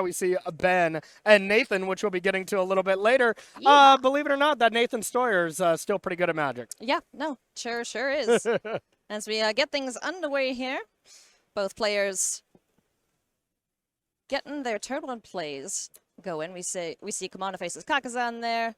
We see Ben and Nathan, which we'll be getting to a little bit later. Yeah. Believe it or not, that Nathan Stoyer's still pretty good at Magic. Yeah, no, sure is. As we get things underway here, both players getting their turn one plays going. We see Kumano faces Kakazan there.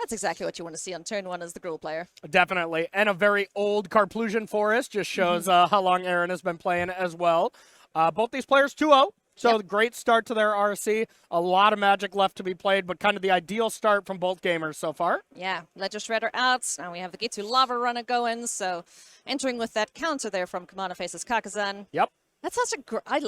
That's exactly what you want to see on turn one as the Gruul player. Definitely. And a very old Carplusian Forest just shows how long Aaron has been playing as well. Both these players 2-0. So great start to their RC. A lot of Magic left to be played, but kind of the ideal start from both gamers so far. Yeah, Ledger Shredder out. Now we have the Gitu Lava Runner going. So entering with that counter there from Kumano faces Kakazan. Yep. That's such a I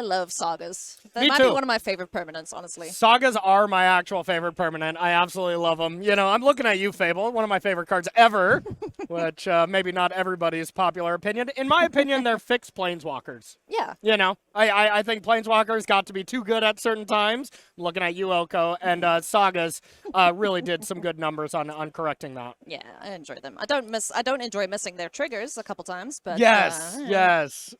love sagas. That Me might too. be one of my favorite permanents, honestly. Sagas are my actual favorite permanent. I absolutely love them. You know, I'm looking at you, Fable, one of my favorite cards ever, which maybe not everybody's popular opinion. In my opinion, they're fixed planeswalkers. Yeah. You know, I think planeswalkers got to be too good at certain times. I'm looking at you, Oko, and Sagas really did some good numbers on correcting that. Yeah, I enjoy them. I don't enjoy missing their triggers a couple times, but Yes.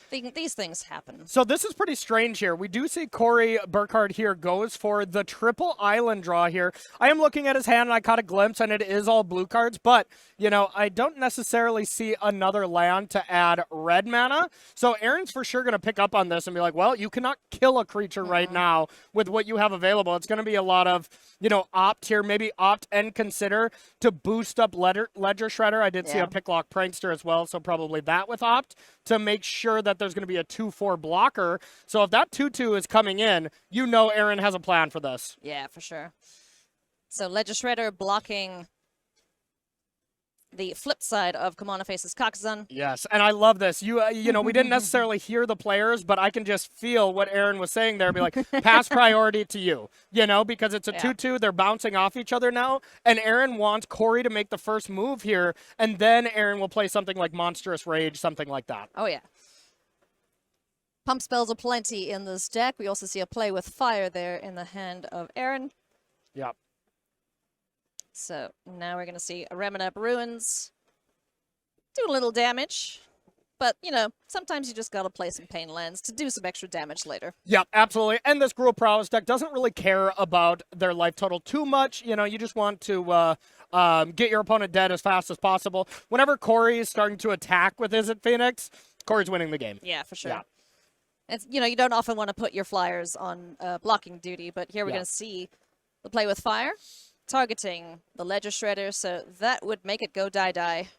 these things happen. So this is pretty strange here. We do see Corey Burkhart here goes for the triple island draw here. I am looking at his hand and I caught a glimpse and it is all blue cards, but, you know, I don't necessarily see another land to add red mana. So Aaron's for sure going to pick up on this and be like, well, you cannot kill a creature right now with what you have available. It's going to be a lot of, you know, opt here, maybe opt and consider to boost up Ledger Shredder. I did see a Picklock Prankster as well, so probably that with opt to make sure that there's going to be a 2/4 blocker. So if that 2/2 is coming in, you know Aaron has a plan for this. Yeah, for sure. So Ledger Shredder blocking the flip side of Kumano faces Kakazan. Yes, and I love this. You know, we didn't necessarily hear the players, but I can just feel what Aaron was saying there. Be like, pass priority to you, you know, because it's a 2/2. They're bouncing off each other now, and Aaron wants Corey to make the first move here, and then Aaron will play something like Monstrous Rage, something like that. Oh, yeah. Pump spells are plenty in this deck. We also see a play with fire there in the hand of Aaron. Yep. So now we're going to see a Reminap Ruins do a little damage. But, you know, sometimes you just got to play some Pain Lands to do some extra damage later. Yep, absolutely. And this Gruul Prowess deck doesn't really care about their life total too much. You know, you just want to get your opponent dead as fast as possible. Whenever Corey is starting to attack with Izzet Phoenix, Corey's winning the game. Yeah, for sure. Yeah. It's, you know, you don't often want to put your flyers on blocking duty, but here we're going to see the play with fire, targeting the Ledger Shredder, so that would make it go die.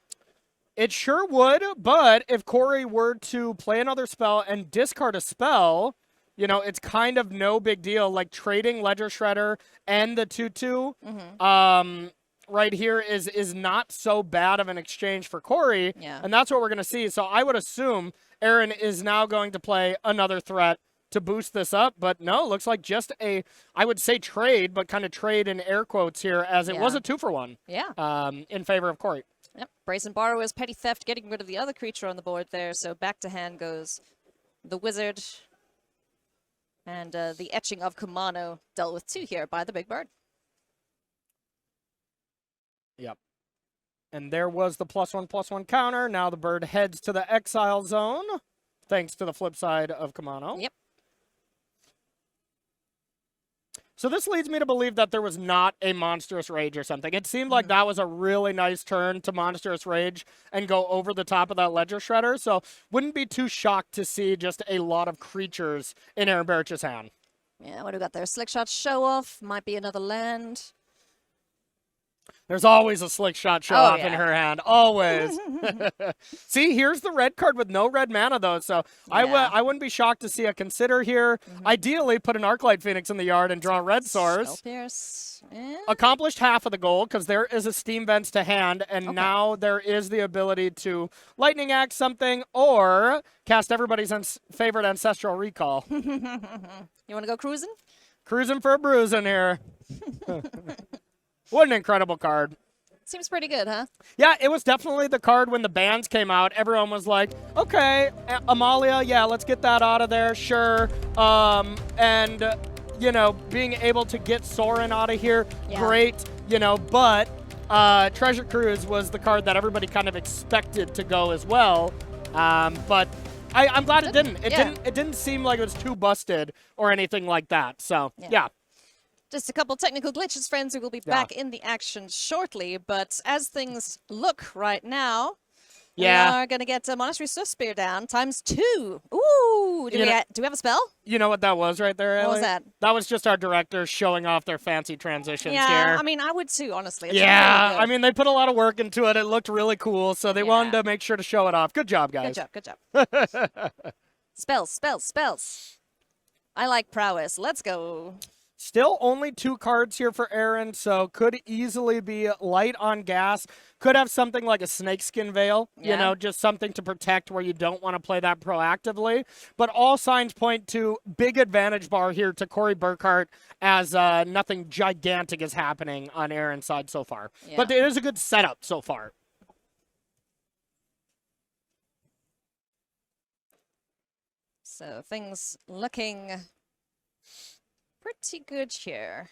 It sure would, but if Corey were to play another spell and discard a spell, you know, it's kind of no big deal. Like trading Ledger Shredder and the 2/2 right here is not so bad of an exchange for Corey, and that's what we're going to see. So I would assume Aaron is now going to play another threat to boost this up, but no, looks like just a, I would say trade, but kind of trade in air quotes here, as it was a 2-for-1 in favor of Corey. Yep, Brazen Borrower's Petty Theft, getting rid of the other creature on the board there, so back to hand goes the Wizard. And the Etching of Kumano dealt with 2 here by the Big Bird. Yep. And there was the +1/+1 counter. Now the bird heads to the exile zone, thanks to the flip side of Kumano. Yep. So this leads me to believe that there was not a Monstrous Rage or something. It seemed like that was a really nice turn to Monstrous Rage and go over the top of that Ledger Shredder. So wouldn't be too shocked to see just a lot of creatures in Aaron Barich's hand. Yeah, what do we got there? Slick Shot Show Off. Might be another land. There's always a Slick Shot Show Off in her hand. Always. See, here's the red card with no red mana, though. So I wouldn't be shocked to see a Consider here. Ideally, put an Arclight Phoenix in the yard and draw red source. Accomplished half of the goal because there is a Steam Vents to hand, and now there is the ability to Lightning Axe something or cast everybody's favorite Ancestral Recall. You want to go cruising? Cruising for a bruising here. What an incredible card. Seems pretty good, huh? Yeah, it was definitely the card when the bans came out. Everyone was like, okay, Amalia, yeah, let's get that out of there, sure. And, you know, being able to get Sorin out of here, great, you know, but Treasure Cruise was the card that everybody kind of expected to go as well. But I'm glad it didn't. Yeah. It didn't seem like it was too busted or anything like that. So yeah. Just a couple technical glitches, friends. We will be back in the action shortly. But as things look right now, we are going to get Monastery Swift Spear down ×2. Ooh, do we have a spell? You know what that was right there, Ellie? What was that? That was just our directors showing off their fancy transitions here. Yeah, I mean, I would too, honestly. It's really I mean, they put a lot of work into it. It looked really cool, so they wanted to make sure to show it off. Good job, guys. Good job. Spells. I like prowess. Let's go. Still only 2 cards here for Aaron, so could easily be light on gas. Could have something like a Snakeskin Veil, you know, just something to protect where you don't want to play that proactively. But all signs point to big advantage bar here to Corey Burkhart as nothing gigantic is happening on Aaron's side so far. Yeah. But it is a good setup so far. So things looking pretty good here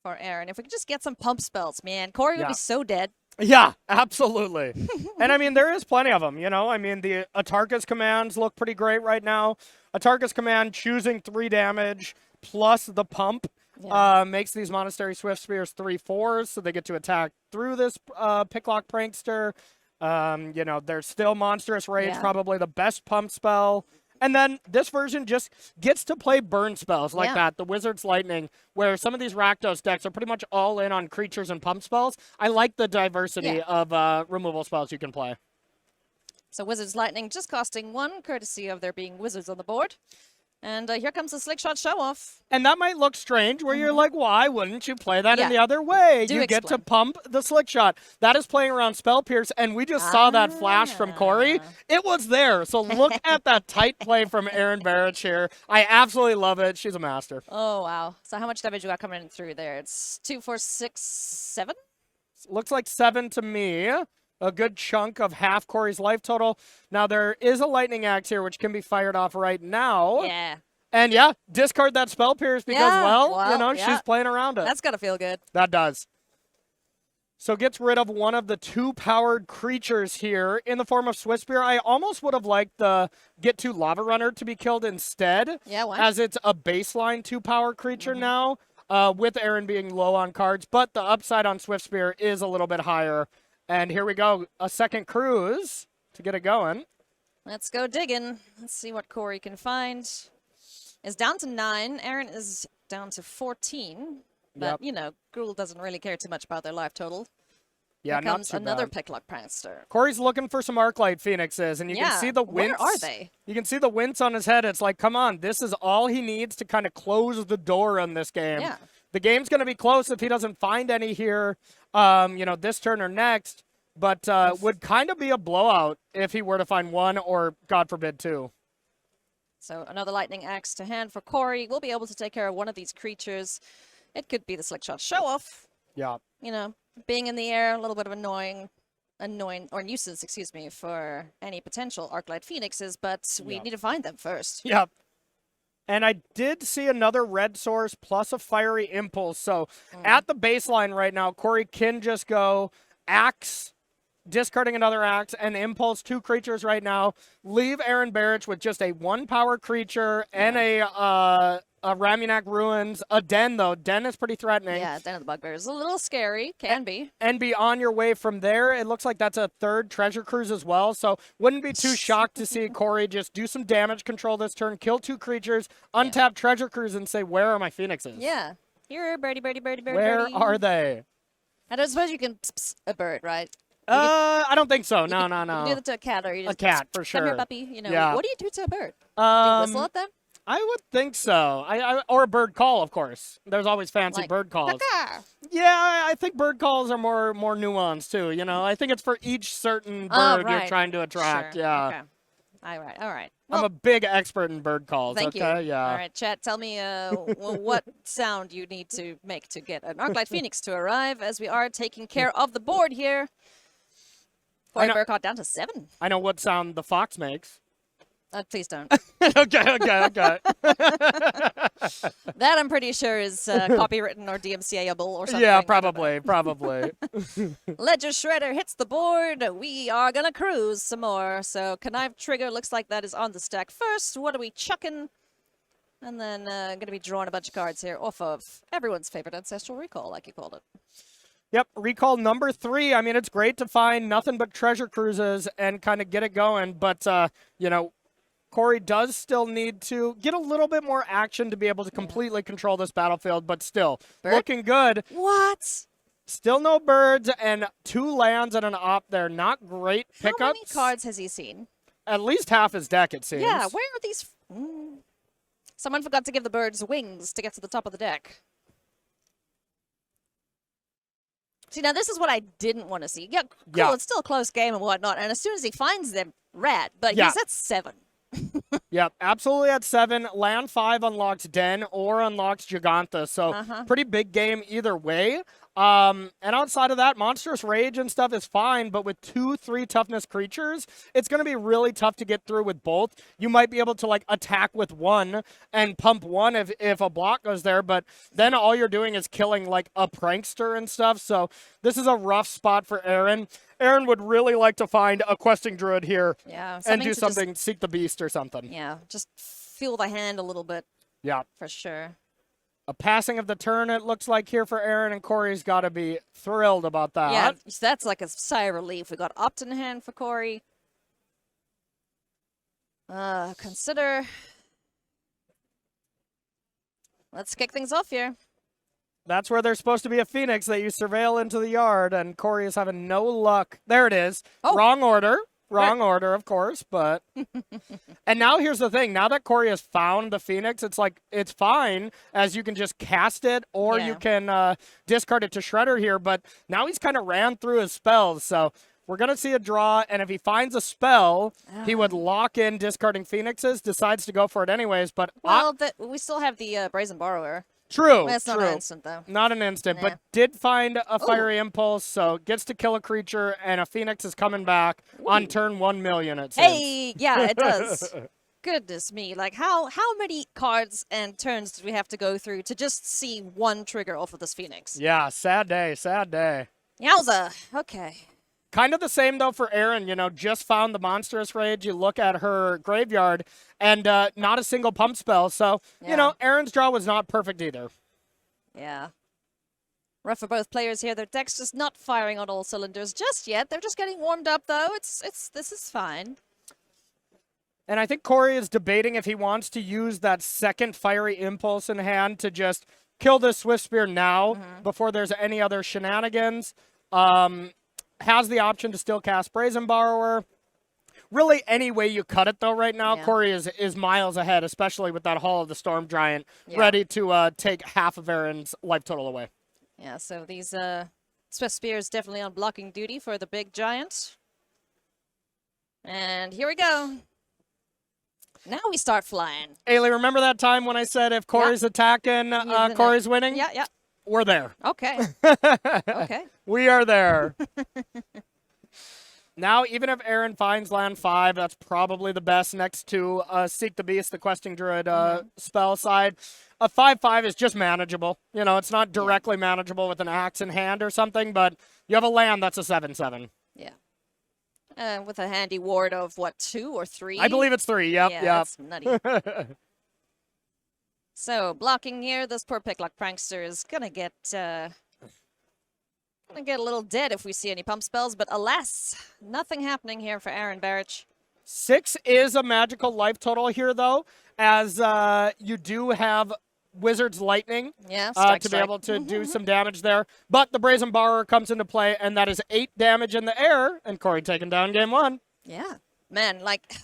for Aaron. If we could just get some pump spells, man, Corey would be so dead. Yeah, absolutely. And I mean, there is plenty of them, you know. I mean, the Atarka's commands look pretty great right now. Atarka's command choosing 3 damage plus the pump makes these Monastery Swift Spears 3/4s, so they get to attack through this Picklock Prankster. You know, there's still Monstrous Rage, probably the best pump spell. And then this version just gets to play burn spells like that, the Wizard's Lightning, where some of these Rakdos decks are pretty much all in on creatures and pump spells. I like the diversity of removal spells you can play. So Wizard's Lightning just costing 1, courtesy of there being wizards on the board. And here comes the Slick Shot Show-Off. And that might look strange, where you're like, why wouldn't you play that in the other way? You get to pump the Slick Shot. That is playing around Spell Pierce, and we just saw that flash from Corey. It was there. So look at that tight play from Aaron Barich here. I absolutely love it. She's a master. Oh, wow. So how much damage you got coming in through there? It's 2, 4, 6, 7? Looks like 7 to me. A good chunk of half Corey's life total. Now, there is a Lightning Axe here, which can be fired off right now. Yeah. And, discard that Spell Pierce because, well, you know, she's playing around it. That's got to feel good. That does. So gets rid of one of the 2 powered creatures here in the form of Swift Spear. I almost would have liked the Get 2 Lava Runner to be killed instead. Yeah, why? As it's a baseline 2-power creature now, with Aaron being low on cards. But the upside on Swift Spear is a little bit higher. And here we go, a second cruise to get it going. Let's go digging. Let's see what Corey can find. Is down to 9. Aaron is down to 14. But, you know, Gruul doesn't really care too much about their life total. Yeah, here comes another Picklock Prankster. Corey's looking for some Arclight Phoenixes, and you can see the wince. Where are they? You can see the wince on his head. It's like, come on, this is all he needs to kind of close the door on this game. Yeah. The game's going to be close if he doesn't find any here, you know, this turn or next. But would kind of be a blowout if he were to find 1 or, God forbid, 2. So another Lightning Axe to hand for Corey. We'll be able to take care of one of these creatures. It could be the Slick Shot Show-Off. Yeah. You know, being in the air, a little bit of annoying or nuisance, excuse me, for any potential Arclight Phoenixes, but we need to find them first. Yep. And I did see another red source plus a Fiery Impulse. So at the baseline right now, Corey can just go Axe, discarding another Axe, and Impulse 2 creatures right now. Leave Aaron Barich with just a 1-power creature and a Ramunak Ruins. A Den, though. Den is pretty threatening. Yeah, Den of the Bugbear is a little scary. Can be. And be on your way from there. It looks like that's a 3rd Treasure Cruise as well, so wouldn't be too shocked to see Corey just do some damage control this turn, kill 2 creatures, untap Treasure Cruise, and say, where are my Phoenixes? Yeah. Here, birdie. Where are they? I don't suppose you can a bird, right? I don't think so. No. You can do that to a cat, or you just a cat for sure. Come here, puppy. You know, what do you do to a bird? Do you whistle at them? I would think so. Or a bird call, of course. There's always fancy bird calls. Caw-caw. Yeah, I think bird calls are more nuanced too. You know, I think it's for each certain bird you're trying to attract. Sure. Yeah. Okay. All right. Well, I'm a big expert in bird calls. Thank you. Yeah. All right, chat. Tell me what sound you need to make to get an Arclight Phoenix to arrive, as we are taking care of the board here. Corey Burkhart down to 7. I know what sound the fox makes. Please don't. Okay. That I'm pretty sure is copywritten or DMCA-able or something. Yeah, probably. Ledger Shredder hits the board. We are going to cruise some more. So Connive Trigger looks like that is on the stack first. What are we chucking? And then going to be drawing a bunch of cards here off of everyone's favorite Ancestral Recall, like you called it. Yep, recall number 3. I mean, it's great to find nothing but treasure cruises and kind of get it going. But, you know, Corey does still need to get a little bit more action to be able to completely control this battlefield. But still, looking good. What? Still no birds and 2 lands and an op there. Not great pickups. How many cards has he seen? At least half his deck, it seems. Yeah, where are these? Someone forgot to give the birds wings to get to the top of the deck. See, now this is what I didn't want to see. Yeah, cool, it's still a close game and whatnot, and as soon as he finds them, rad, but he's at 7. Yep, absolutely at 7. Land 5 unlocks Den or unlocks Giganta, so pretty big game either way. And outside of that, Monstrous Rage and stuff is fine, but with 2-3 toughness creatures, it's going to be really tough to get through with both. You might be able to, like, attack with 1 and pump 1 if a block goes there, but then all you're doing is killing, like, a Prankster and stuff, so this is a rough spot for Aaron. Aaron would really like to find a Questing Druid here and do something, Seek the Beast or something. Yeah, just feel the hand a little bit. Yeah. For sure. A passing of the turn, it looks like, here for Aaron, and Corey's got to be thrilled about that. Yeah, that's like a sigh of relief. We got Opt in hand for Corey. Consider. Let's kick things off here. That's where there's supposed to be a Phoenix that you surveil into the yard, and Corey is having no luck. There it is. Oh. Wrong order. Wrong order, of course, but... And now here's the thing. Now that Corey has found the Phoenix, it's like, it's fine, as you can just cast it, or you can discard it to Shredder here, but now he's kind of ran through his spells, so we're going to see a draw, and if he finds a spell, he would lock in discarding Phoenixes, decides to go for it anyways, but... Well, we still have the Brazen Borrower. True. That's not an instant, though. Not an instant, but did find a Fiery Impulse, so gets to kill a creature, and a Phoenix is coming back on turn 1,000,000, it seems. Hey, yeah, it does. Goodness me. Like, how many cards and turns do we have to go through to just see 1 trigger off of this Phoenix? Yeah, sad day, sad day. Yowza. Okay. Kind of the same, though, for Erin. You know, just found the Monstrous Rage. You look at her graveyard, and not a single pump spell. So, you know, Erin's draw was not perfect either. Yeah. Rough for both players here. Their deck's just not firing on all cylinders just yet. They're just getting warmed up, though. This is fine. And I think Corey is debating if he wants to use that second Fiery Impulse in hand to just kill this Swift Spear now before there's any other shenanigans. Has the option to still cast Brazen Borrower. Really, any way you cut it, though, right now, Corey is miles ahead, especially with that Hall of the Storm Giant ready to take half of Erin's life total away. Yeah, so these Swift Spears definitely on blocking duty for the big giant. And here we go. Now we start flying. Ailey, remember that time when I said if Corey's attacking, Corey's winning? Yeah. We're there. Okay. Okay. We are there. Now, even if Aaron finds land 5, that's probably the best next to Seek the Beast, the Questing Druid spell side. A 5/5 is just manageable. You know, it's not directly manageable with an axe in hand or something, but you have a land that's a 7/7. Yeah. With a handy ward of, what, 2 or 3? I believe it's 3, yep. That's nutty. So, blocking here, this poor Picklock Prankster is going to get a little dead if we see any pump spells, but alas, nothing happening here for Aaron Barich. 6 is a magical life total here, though, as you do have Wizard's Lightning to be able to do some damage there. But the Brazen Borrower comes into play, and that is 8 damage in the air, and Corey taking down game 1. Yeah. Man, like...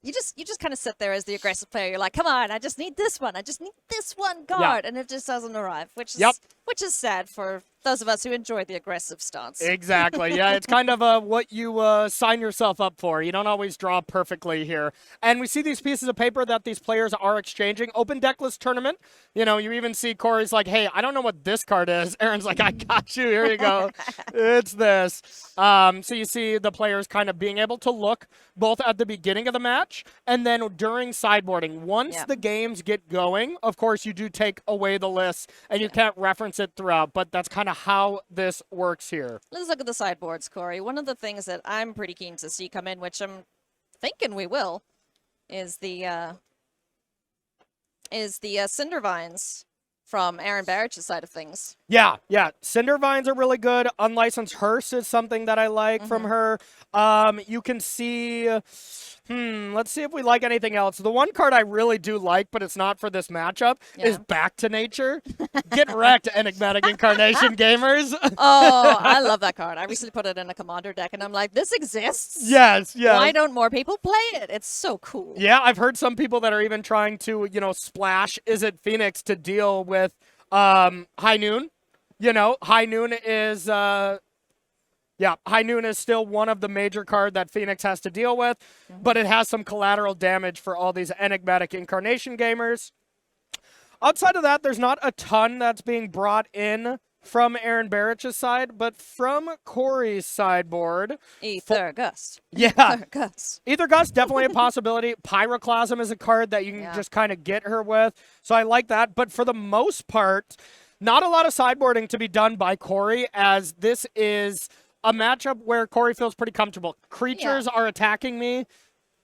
You just kind of sit there as the aggressive player. You're like, come on, I just need this one. I just need this one guard. And it just doesn't arrive, which is sad for Those of us who enjoy the aggressive stance. Exactly. Yeah, it's kind of what you sign yourself up for. You don't always draw perfectly here. And we see these pieces of paper that these players are exchanging. Open decklist tournament. You know, you even see Corey's like, hey, I don't know what this card is. Aaron's like, I got you. Here you go. It's this. So you see the players kind of being able to look both at the beginning of the match and then during sideboarding. Once the games get going, of course, you do take away the list and you can't reference it throughout. But that's kind of how this works here. Let's look at the sideboards, Corey. One of the things that I'm pretty keen to see come in, which I'm thinking we will, is the Cinder Vines from Aaron Barich's side of things. Yeah. Cinder Vines are really good. Unlicensed Hearse is something that I like from her. You can see... let's see if we like anything else. The one card I really do like, but it's not for this matchup, is Back to Nature. Get wrecked, Enigmatic Incarnation gamers. Oh, I love that card. I recently put it in a Commander deck, and I'm like, this exists? Yes. Why don't more people play it? It's so cool. Yeah, I've heard some people that are even trying to, splash Is It Phoenix to deal with High Noon. High Noon is... High Noon is still one of the major cards that Phoenix has to deal with, but it has some collateral damage for all these Enigmatic Incarnation gamers. Outside of that, there's not a ton that's being brought in from Aaron Barich's side, but from Corey's sideboard. Ether Gust. Yeah. Ether Gust. Ether Gust, definitely a possibility. Pyroclasm is a card that you can just kind of get her with, so I like that. But for the most part, not a lot of sideboarding to be done by Corey, as this is... a matchup where Corey feels pretty comfortable. Creatures are attacking me.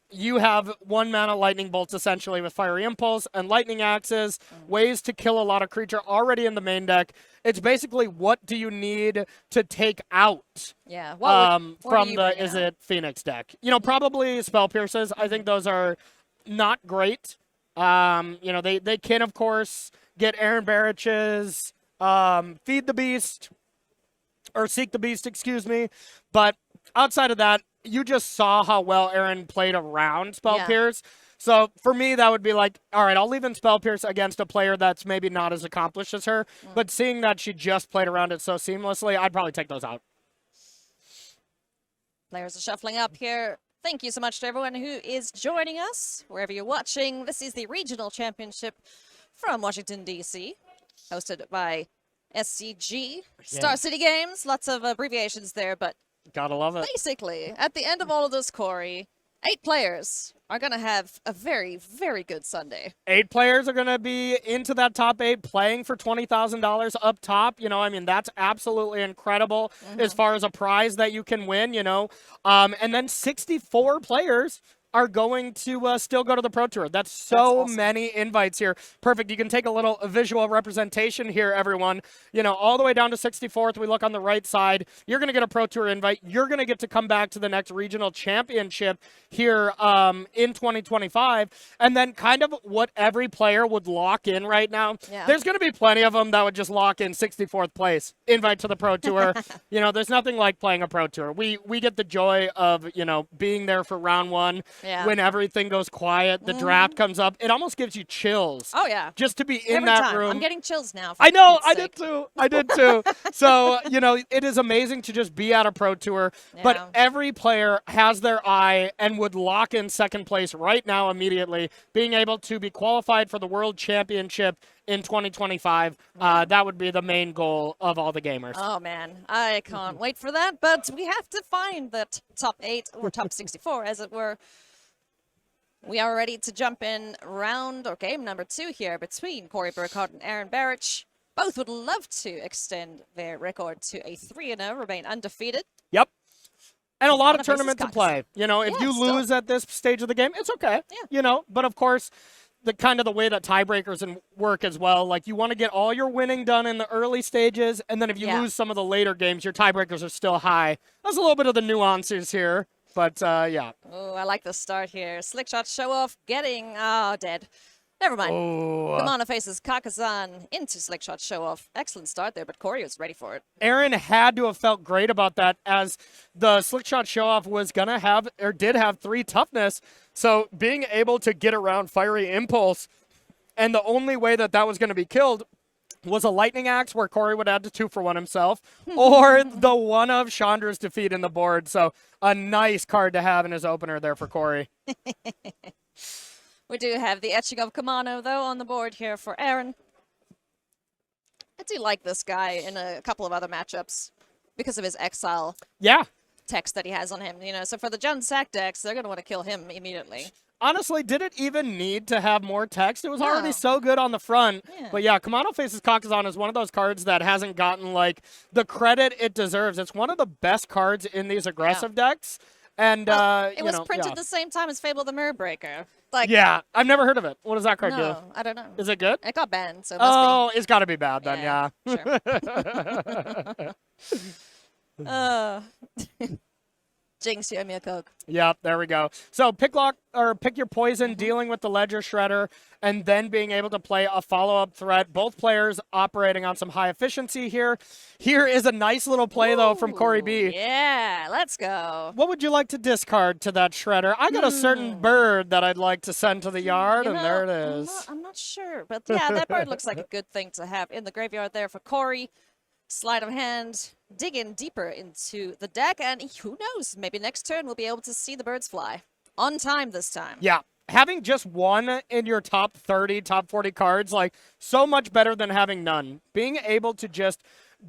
You have 1 mana lightning bolts essentially with Fiery Impulse and lightning axes, ways to kill a lot of creature already in the main deck. It's basically what do you need to take out from the Is It Phoenix deck. Probably Spell Pierces. I think those are not great. They can, of course, get Aaron Barich's Feed the Beast, or Seek the Beast, excuse me. But outside of that, you just saw how well Aaron played around Spell Pierce. So for me, that would be like, all right, I'll leave in Spell Pierce against a player that's maybe not as accomplished as her. But seeing that she just played around it so seamlessly, I'd probably take those out. Players are shuffling up here. Thank you so much to everyone who is joining us, wherever you're watching. This is the Regional Championship from Washington, D.C., hosted by SCG, Star City Games, lots of abbreviations there, but gotta love it. Basically, at the end of all of this, Corey, 8 players are going to have a very, very good Sunday. 8 players are going to be into that top 8 playing for $20,000 up top. That's absolutely incredible as far as a prize that you can win, and then 64 players are going to still go to the Pro Tour. That's so awesome. Many invites here. Perfect. You can take a little visual representation here, everyone. All the way down to 64th, we look on the right side. You're going to get a Pro Tour invite. You're going to get to come back to the next regional championship here in 2025. And then kind of what every player would lock in right now. Yeah. There's going to be plenty of them that would just lock in 64th place. Invite to the Pro Tour. There's nothing like playing a Pro Tour. We get the joy of, being there for round 1. Yeah. When everything goes quiet, the draft comes up. It almost gives you chills. Oh, yeah. Just to be in that room. I'm getting chills now. I know. I did too. So, it is amazing to just be at a Pro Tour. Yeah. But every player has their eye and would lock in second place right now immediately, being able to be qualified for the World Championship in 2025. That would be the main goal of all the gamers. Oh, man. I can't wait for that. But we have to find that top 8 or top 64, as it were. We are ready to jump in game number 2 here between Corey Burkhart and Aaron Barich. Both would love to extend their record to a 3-0, remain undefeated. Yep. And a lot of tournaments to play. If you lose at this stage of the game, it's okay. Yeah. But of course, the way that tiebreakers work as well. Like, you want to get all your winning done in the early stages, and then if you lose some of the later games, your tiebreakers are still high. That's a little bit of the nuances here. But, yeah. Oh, I like the start here. Slick shot show off, getting, dead. Never mind. Oh. Kamana faces Kakazan into slick shot show off. Excellent start there, but Corey was ready for it. Aaron had to have felt great about that, as the slick shot show off was going to have, or did have 3 toughness. So being able to get around Fiery Impulse, and the only way that was going to be killed was a Lightning Axe where Corey would add to 2-for-1 himself, or the one of Chandra's defeat in the board. So a nice card to have in his opener there for Corey. We do have the Etching of Kamano, though, on the board here for Aaron. I do like this guy in a couple of other matchups because of his exile text that he has on him. You know, so for the Jund Sack decks, they're going to want to kill him immediately. Honestly, did it even need to have more text? It was already so good on the front. Yeah. But yeah, Kamano Faces Kakazan is one of those cards that hasn't gotten like the credit it deserves. It's one of the best cards in these aggressive decks. And it was printed the same time as Fable the Mirror Breaker. Like, yeah, I've never heard of it. What does that card do? I don't know. Is it good? It got banned, so it must it's got to be bad then, yeah. Sure. Jinx, you owe me a Coke. Yep, there we go. So pick your poison, dealing with the Ledger Shredder, and then being able to play a follow-up threat. Both players operating on some high efficiency here. Here is a nice little play, though, from Corey B. Yeah, let's go. What would you like to discard to that Shredder? I got a certain bird that I'd like to send to the yard, and there it is. I'm not sure, but yeah, that bird looks like a good thing to have in the graveyard there for Corey. Sleight of hand, dig in deeper into the deck, and who knows, maybe next turn we'll be able to see the birds fly. On time this time. Yeah. Having just one in your top 30, top 40 cards, like, so much better than having none. Being able to just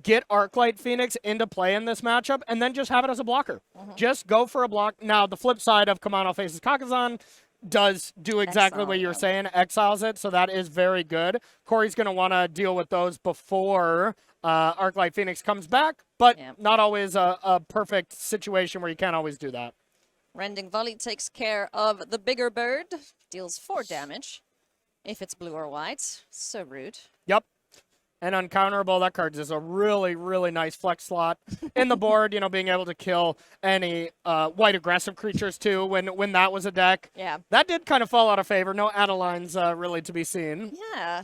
get Arclight Phoenix into play in this matchup and then just have it as a blocker. Just go for a block. Now, the flip side of Kamano Faces Kakazan does do exactly what you're saying, exiles it, so that is very good. Corey's going to want to deal with those before Arclight Phoenix comes back, but not always a perfect situation where you can't always do that. Rending Volley takes care of the bigger bird, deals 4 damage if it's blue or white. So rude. Yep. And uncounterable, that card is a really, really nice flex slot in the board, you know, being able to kill any white aggressive creatures, too, when that was a deck. Yeah. That did kind of fall out of favor. No Adelines really to be seen. Yeah.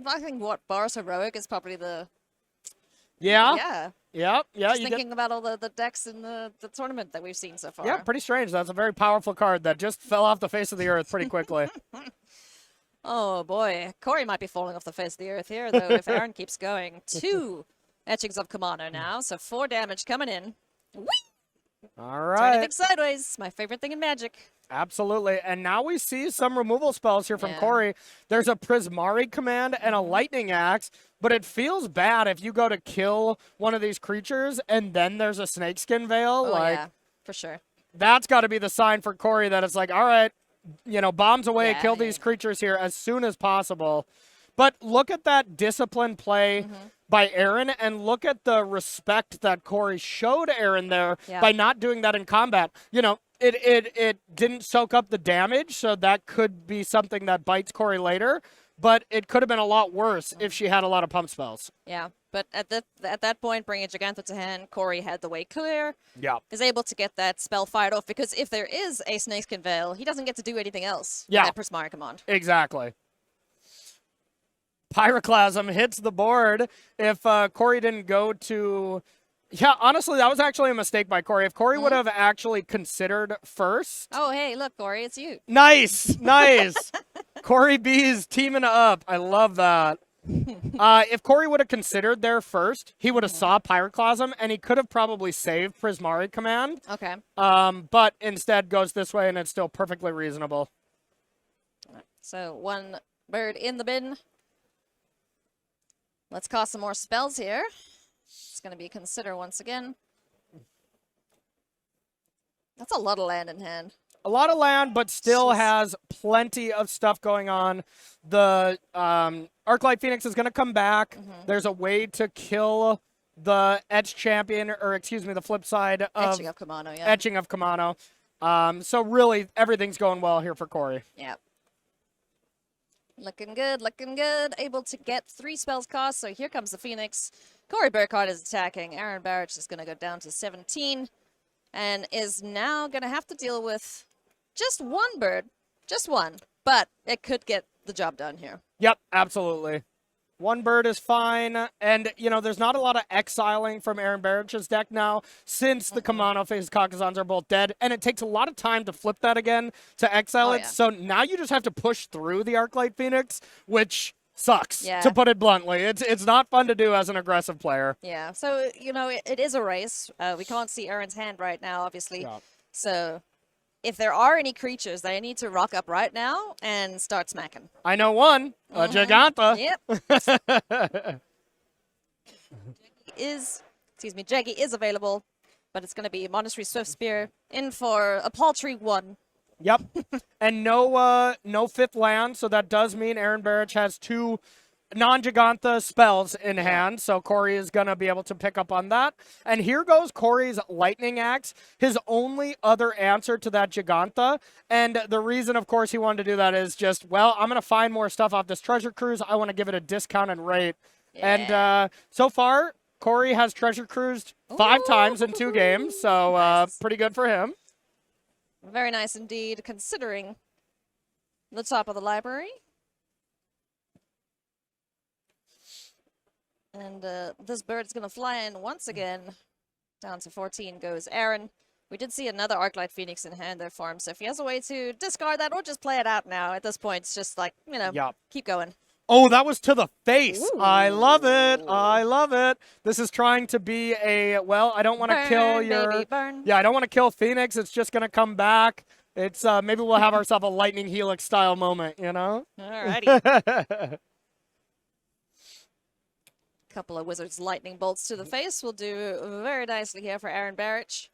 I think Boros Heroic is probably the... Yeah. Yeah. Yeah. Just thinking about all the decks in the tournament that we've seen so far. Yeah, pretty strange. That's a very powerful card that just fell off the face of the earth pretty quickly. Oh, boy. Corey might be falling off the face of the earth here, though, if Aaron keeps going. 2 Etchings of Kamano now, so 4 damage coming in. Whee! All right. Turning things sideways. My favorite thing in Magic. Absolutely. And now we see some removal spells here from Corey. There's a Prismari command and a Lightning Axe, but it feels bad if you go to kill one of these creatures and then there's a Snakeskin Veil. Oh, yeah, for sure. That's got to be the sign for Corey that it's like, all right, you know, bombs away, kill these creatures here as soon as possible. But look at that disciplined play by Aaron, and look at the respect that Corey showed Aaron there by not doing that in combat. You know, it didn't soak up the damage, so that could be something that bites Corey later. But it could have been a lot worse if she had a lot of pump spells. Yeah, but at that point, bringing Gigantha to hand, Corey had the way clear. Yeah. Is able to get that spell fired off, because if there is a Snakeskin Veil, he doesn't get to do anything else with that Prismari command. Exactly. Pyroclasm hits the board. If Corey didn't go to... Yeah, honestly, that was actually a mistake by Corey. If Corey would have actually considered first... Oh, hey, look, Corey, it's you. Nice, nice. Corey B's teaming up. I love that. If Corey would have considered there first, he would have saw Pyroclasm, and he could have probably saved Prismari command. Okay. But instead goes this way, and it's still perfectly reasonable. So 1 bird in the bin. Let's cast some more spells here. It's going to be Consider once again. That's a lot of land in hand. A lot of land, but still has plenty of stuff going on. The Arclight Phoenix is going to come back. There's a way to kill the Etch Champion, or excuse me, the flip side of Etching of Kamano, Etching of Kamano. So really, everything's going well here for Corey. Yeah. Looking good, looking good. Able to get 3 spells cost, so here comes the Phoenix. Corey Burkhart is attacking. Aaron Barich is going to go down to 17 and is now going to have to deal with just 1 bird. Just 1. But it could get the job done here. Yep, absolutely. 1 bird is fine. And, you know, there's not a lot of exiling from Aaron Barich's deck now since the Kamano Faces Kakazans are both dead. And it takes a lot of time to flip that again to exile it. So now you just have to push through the Arclight Phoenix, which sucks, Yeah. to put it bluntly. It's not fun to do as an aggressive player. Yeah, so, you know, it is a race. We can't see Aaron's hand right now, obviously. Yeah. So if there are any creatures, they need to rock up right now and start smacking. I know one, a Giganta. Yep. Jaggy is available, but it's going to be Monastery Swift Spear in for a paltry 1. Yep. And no fifth land, so that does mean Aaron Barich has 2 non-Giganta spells in hand, so Corey is going to be able to pick up on that. And here goes Corey's Lightning Axe, his only other answer to that Giganta. And the reason, of course, he wanted to do that is just, well, I'm going to find more stuff off this Treasure Cruise. I want to give it a discounted rate. Yeah. And so far, Corey has Treasure Cruised 5 times in 2 games, so Nice. pretty good for him. Very nice indeed, considering the top of the library. And this bird's going to fly in once again. Down to 14 goes Aaron. We did see another Arclight Phoenix in hand there for him, so if he has a way to discard that or just play it out now, at this point, it's just like, you know, keep going. Oh, that was to the face. Ooh. I love it. I love it. This is trying to be a, well, I don't want to kill your... Baby, burn. Yeah, I don't want to kill Phoenix. It's just going to come back. It's maybe we'll have ourselves a Lightning Helix style moment, you know? Alrighty. Couple of Wizards Lightning Bolts to the face will do very nicely here for Aaron Barich.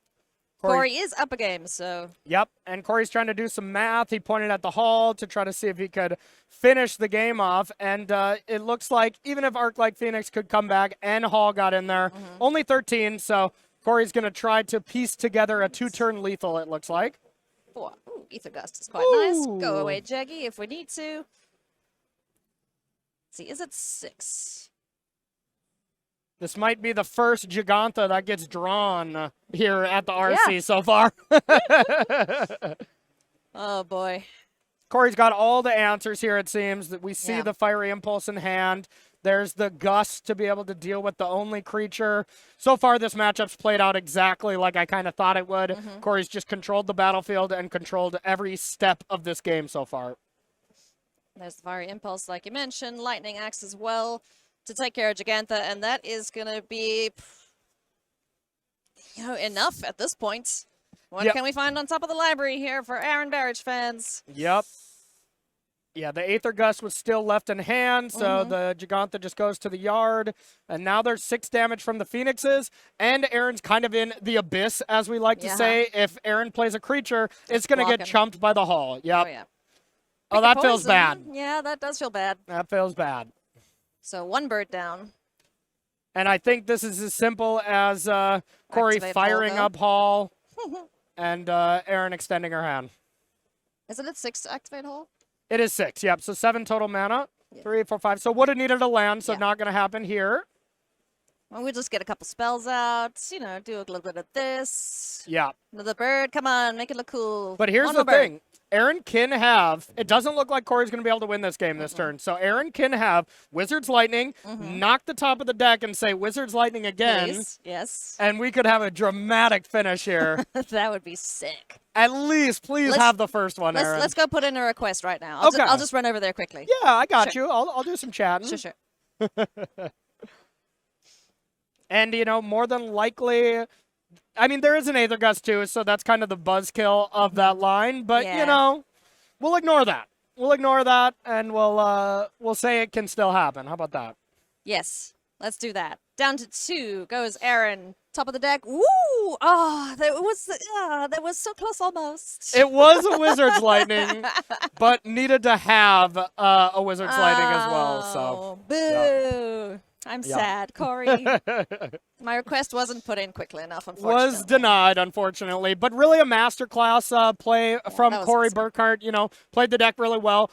Corey is up a game, so... Yep, and Corey's trying to do some math. He pointed at the Hall to try to see if he could finish the game off, and it looks like even if Arclight Phoenix could come back and Hall got in there, only 13, so Corey's going to try to piece together a 2-turn lethal, it looks like. Ooh, Ether Gust is quite nice. Go away, Jaggy, if we need to. Let's see, is it 6? This might be the first Giganta that gets drawn here at the RC so far. Oh, boy. Corey's got all the answers here, it seems. That we see the Fiery Impulse in hand. There's the Gust to be able to deal with the only creature. So far, this matchup's played out exactly like I kind of thought it would. Corey's just controlled the battlefield and controlled every step of this game so far. There's the Fiery Impulse, like you mentioned. Lightning Axe as well to take care of Giganta, and that is going to be, you know, enough at this point. What can we find on top of the library here for Aaron Barich fans? Yep. Yeah, the Aether Gust was still left in hand, so the Giganta just goes to the yard. And now there's 6 damage from the Phoenixes, and Aaron's kind of in the abyss, as we like to say. If Aaron plays a creature, it's going to get chumped by the Hall. Yep. Oh, yeah. Oh, that feels bad. Yeah, that does feel bad. That feels bad. So 1 bird down. And I think this is as simple as Corey firing up Hall and Aaron extending her hand. Isn't it 6 to activate Hall? It is 6, yep. So 7 total mana. 3, 4, 5. So would have needed a land, so not going to happen here. Well, we'll just get a couple spells out, you know, do a little bit of this. Yeah. Another bird, come on, make it look cool. But here's the thing. Aaron can have, it doesn't look like Corey's going to be able to win this game this turn. So Aaron can have Wizard's Lightning, knock the top of the deck and say Wizard's Lightning again. Please. Yes. And we could have a dramatic finish here. That would be sick. At least, please have the first one, Aaron. Let's go put in a request right now. I'll just run over there quickly. Yeah, I got you. I'll do some chatting. Sure. And, you know, more than likely, I mean, there is an Aether Gust too, so that's kind of the buzzkill of that line. But, you know, we'll ignore that. We'll ignore that, and we'll say it can still happen. How about that? Yes, let's do that. Down to 2 goes Aaron. Top of the deck. Woo! Oh, that was so close almost. It was a Wizard's Lightning, but needed to have a Wizard's Lightning as well. So, boo! I'm sad, Corey. My request wasn't put in quickly enough, unfortunately. Was denied, unfortunately. But really a masterclass play from Corey Burkhart. You know, played the deck really well.